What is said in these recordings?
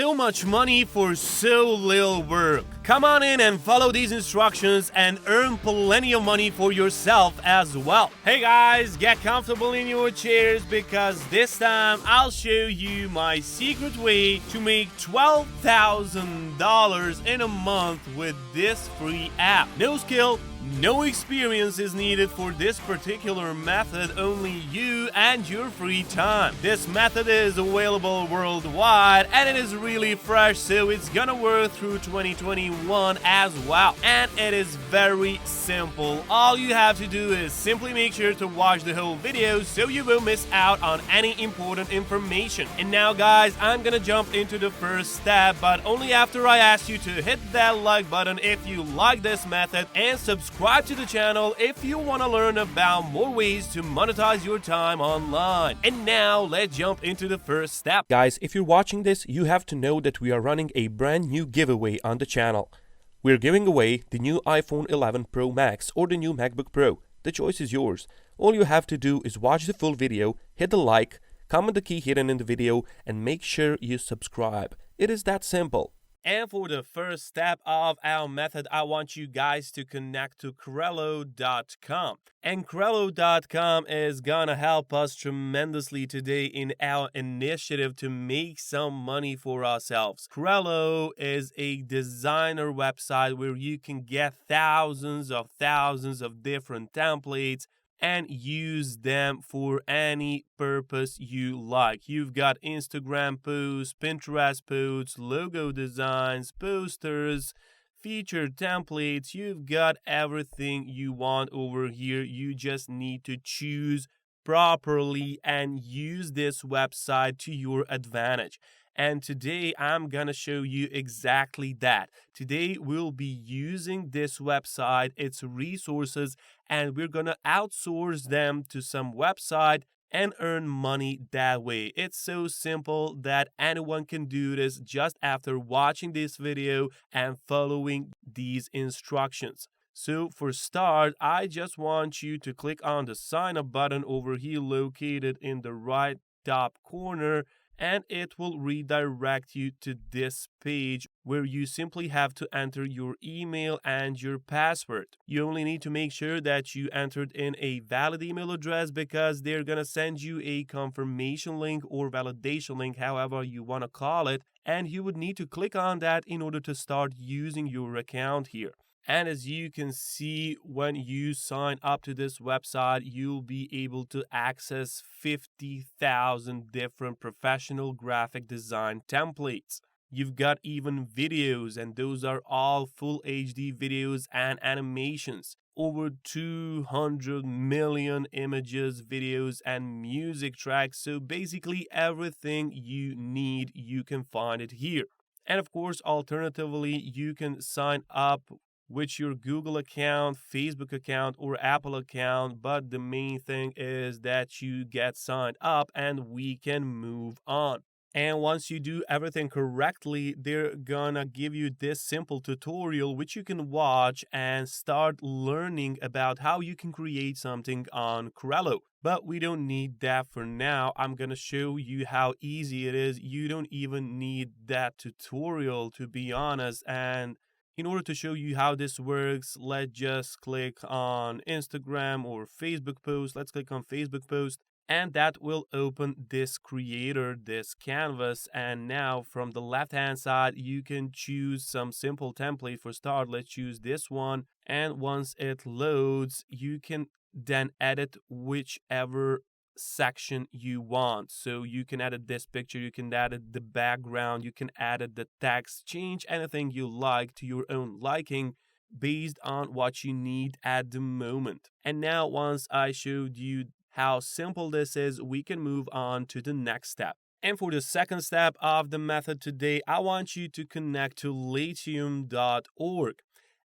So much money for so little work. Come on in and follow these instructions and earn plenty of money for yourself as well. Hey guys, get comfortable in your chairs because this time I'll show you my secret way to make $12,000 in a month with this free app. No skill, no experience is needed for this particular method, only you and your free time. This method is available worldwide and it is really fresh, so it's gonna work through 2021 as well. And it is very simple. All you have to do is simply make sure to watch the whole video so you won't miss out on any important information. And now guys, I'm gonna jump into the first step, but only after I ask you to hit that like button if you like this method and subscribe to the channel if you want to learn about more ways to monetize your time online. And now let's jump into the first step. Guys, if you're watching this, you have to know that we are running a brand new giveaway on the channel. We're giving away the new iPhone 11 Pro Max or the new MacBook Pro. The choice is yours. All you have to do is watch the full video, hit the like, comment the key hidden in the video, and make sure you subscribe. It is that simple. And for the first step of our method, I want you guys to connect to Crello.com. And Crello.com is gonna help us tremendously today in our initiative to make some money for ourselves. Crello is a designer website where you can get thousands of different templates and use them for any purpose you like. You've got Instagram posts, Pinterest posts, logo designs, posters, featured templates. You've got everything you want over here. You just need to choose properly and use this website to your advantage. And today I'm gonna show you exactly that. Today we'll be using this website, its resources, and we're gonna outsource them to some website and earn money that way. It's so simple that anyone can do this just after watching this video and following these instructions. So for start, I just want you to click on the sign up button over here located in the right top corner, and it will redirect you to this page where you simply have to enter your email and your password. You only need to make sure that you entered in a valid email address because they're gonna send you a confirmation link or validation link, however you wanna call it, and you would need to click on that in order to start using your account here. And as you can see, when you sign up to this website, you'll be able to access 50,000 different professional graphic design templates. You've got even videos, and those are all full HD videos and animations. Over 200 million images, videos, and music tracks. So basically everything you need, you can find it here. And of course, alternatively, you can sign up with your Google account, Facebook account, or Apple account, but the main thing is that you get signed up and we can move on. And once you do everything correctly, they're gonna give you this simple tutorial which you can watch and start learning about how you can create something on Crello. But we don't need that for now. I'm gonna show you how easy it is. You don't even need that tutorial, to be honest. And in order to show you how this works, let's just click on Instagram or Facebook post. Let's click on Facebook post, and that will open this creator, this canvas. And now from the left hand side, you can choose some simple template for start. Let's choose this one. And once it loads, you can then edit whichever section you want. So you can edit this picture, you can edit the background, you can edit the text, change anything you like to your own liking based on what you need at the moment. And now once I showed you how simple this is, we can move on to the next step. And for the second step of the method today, I want you to connect to Lithium.org.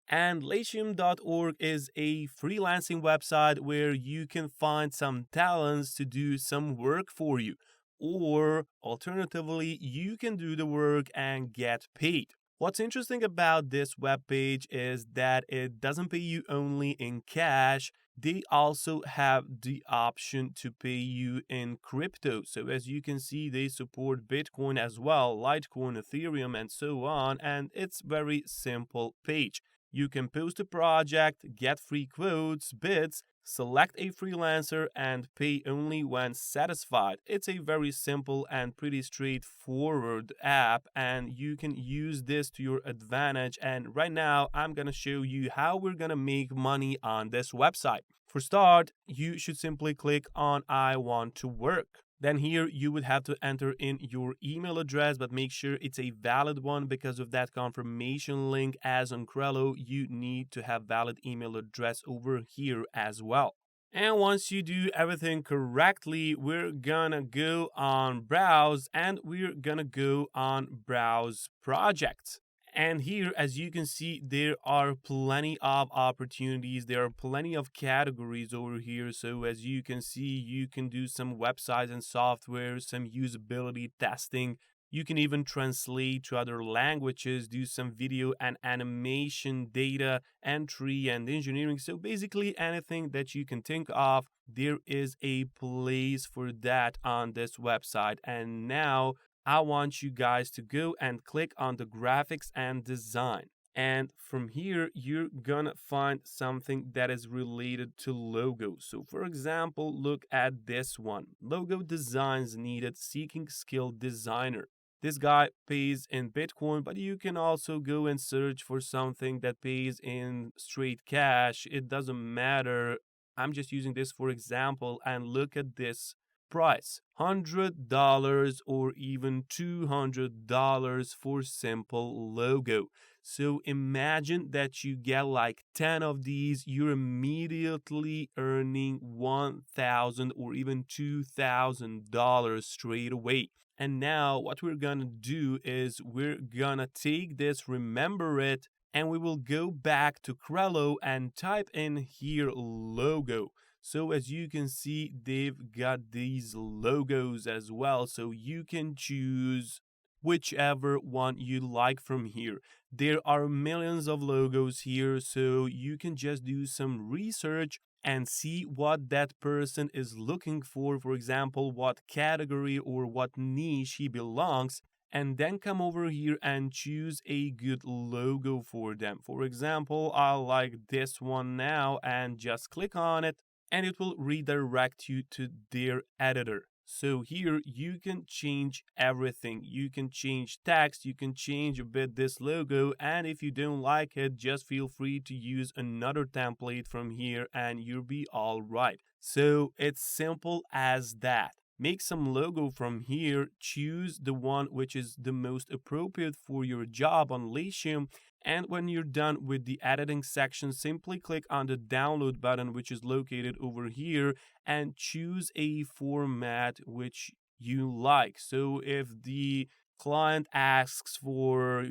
And Lithium.org is a freelancing website where you can find some talents to do some work for you. Or alternatively, you can do the work and get paid. What's interesting about this webpage is that it doesn't pay you only in cash. they also have the option to pay you in crypto. So as you can see, they support Bitcoin as well, Litecoin, Ethereum, and so on. And it's very simple page. You can post a project, get free quotes, bids, select a freelancer, and pay only when satisfied. It's a very simple and pretty straightforward app, and you can use this to your advantage. And right now, I'm gonna show you how we're gonna make money on this website. For start, you should simply click on I want to work. Then here you would have to enter in your email address, but make sure it's a valid one because of that confirmation link. As on Crello, you need to have valid email address over here as well. And once you do everything correctly, we're gonna go on browse and we're gonna go on browse projects. And here, as you can see, there are plenty of opportunities. There are plenty of categories over here. So as you can see, you can do some websites and software, some usability testing. You can even translate to other languages, do some video and animation, data entry, and engineering. So basically anything that you can think of, there is a place for that on this website. And now I want you guys to go and click on the graphics and design. And from here, you're gonna find something that is related to logos. So for example, look at this one. Logo designs needed, seeking skilled designer. This guy pays in Bitcoin, but you can also go and search for something that pays in straight cash. It doesn't matter. I'm just using this for example, and look at this price, $100 or even $200 for simple logo. So imagine that you get like 10 of these, you're immediately earning $1,000 or even $2,000 straight away. And now what we're gonna do is we're gonna take this, remember it, and we will go back to Crello and type in here logo. So as you can see, they've got these logos as well. So you can choose whichever one you like from here. There are millions of logos here, so you can just do some research and see what that person is looking for. For example, what category or what niche he belongs, and then come over here and choose a good logo for them. For example, I like this one now, and just click on it and it will redirect you to their editor. So here you can change everything. You can change text, you can change a bit this logo, and if you don't like it, just feel free to use another template from here and you'll be all right. So it's simple as that. Make some logo from here, choose the one which is the most appropriate for your job on Lithium, and when you're done with the editing section, simply click on the download button which is located over here and choose a format which you like. So if the client asks for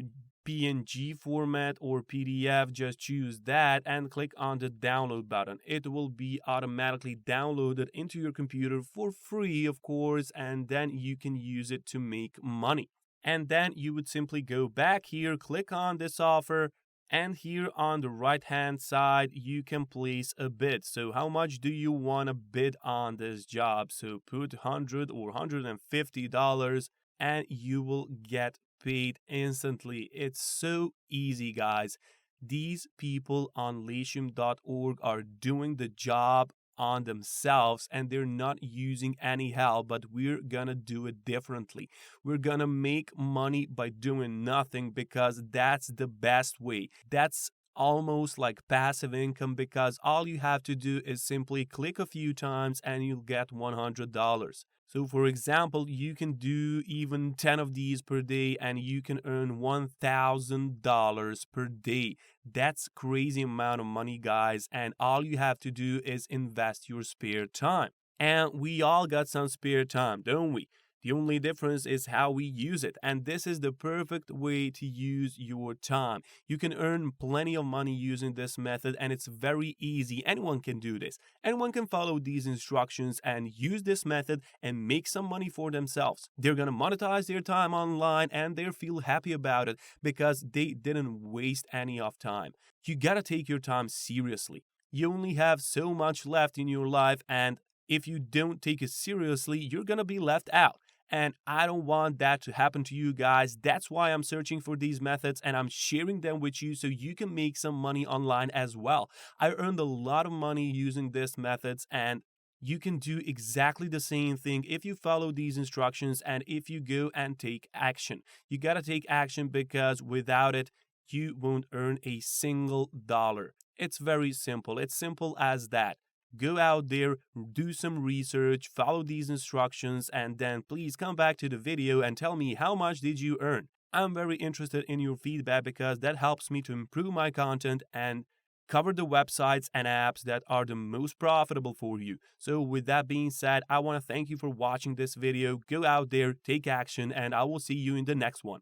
PNG format or PDF, just choose that and click on the download button. It will be automatically downloaded into your computer for free, of course, and then you can use it to make money. And then you would simply go back here, click on this offer, and here on the right hand side, you can place a bid. So how much do you want to bid on this job? So put $100 or $150 and you will get paid instantly. It's so easy, guys. These people on lithium.org are doing the job on themselves and they're not using any help, but we're gonna do it differently. We're gonna make money by doing nothing because that's the best way. That's almost like passive income because all you have to do is simply click a few times and you'll get $100. So for example, you can do even 10 of these per day and you can earn $1,000 per day. That's crazy amount of money, guys, and all you have to do is invest your spare time. And we all got some spare time, don't we? The only difference is how we use it, and this is the perfect way to use your time. You can earn plenty of money using this method, and it's very easy. Anyone can do this. Anyone can follow these instructions and use this method and make some money for themselves. They're gonna monetize their time online, and they'll feel happy about it because they didn't waste any of time. You gotta take your time seriously. You only have so much left in your life, and if you don't take it seriously, you're gonna be left out. And I don't want that to happen to you guys. That's why I'm searching for these methods and I'm sharing them with you so you can make some money online as well. I earned a lot of money using these methods, and you can do exactly the same thing if you follow these instructions and if you go and take action. You gotta take action because without it, you won't earn a single dollar. It's very simple. It's simple as that. Go out there, do some research, follow these instructions, and then please come back to the video and tell me how much did you earn. I'm very interested in your feedback because that helps me to improve my content and cover the websites and apps that are the most profitable for you. So with that being said, I want to thank you for watching this video. Go out there, take action, and I will see you in the next one.